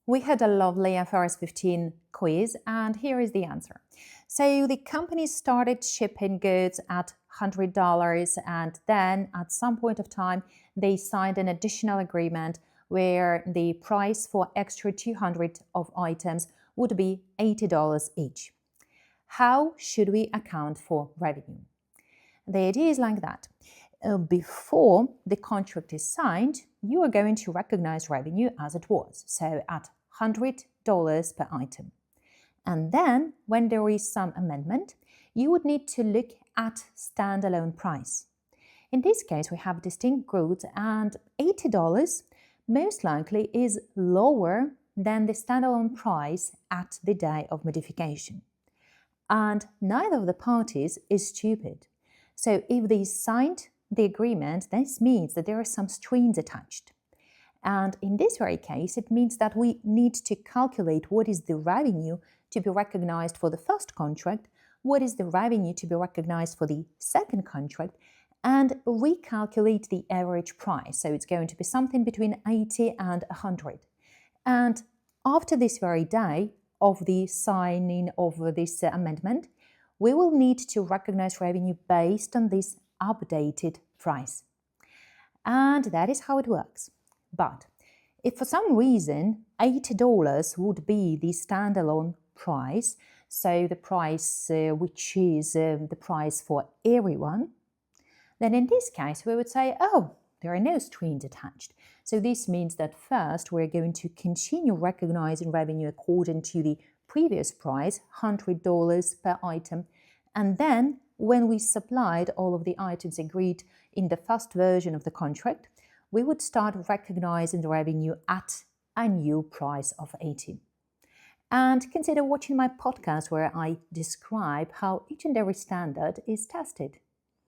We had a lovely IFRS 15 quiz, and here is the answer. So the company started shipping goods at $100, and then at some point of time, they signed an additional agreement where the price for extra 200 of items would be $80 each. How should we account for revenue? The idea is like that. Before the contract is signed, you are going to recognize revenue as it was, so at $100 per item. And then, when there is some amendment, you would need to look at standalone price. In this case, we have distinct goods, and $80 most likely is lower than the standalone price at the day of modification. And neither of the parties is stupid. So if they signed the agreement, this means that there are some strings attached. And in this very case, it means that we need to calculate what is the revenue to be recognized for the first contract, what is the revenue to be recognized for the second contract, and recalculate the average price. So it's going to be something between 80 and 100. And after this very day of the signing of this amendment, we will need to recognize revenue based on this updated price. And that is how it works. But if for some reason $80 would be the standalone price, so the price which is the price for everyone, then in this case we would say, oh, there are no strings attached. So this means that first we're going to continue recognizing revenue according to the previous price, $100 per item, and then when we supplied all of the items agreed in the first version of the contract, we would start recognizing the revenue at a new price of 80. And consider watching my podcast where I describe how each and every standard is tested.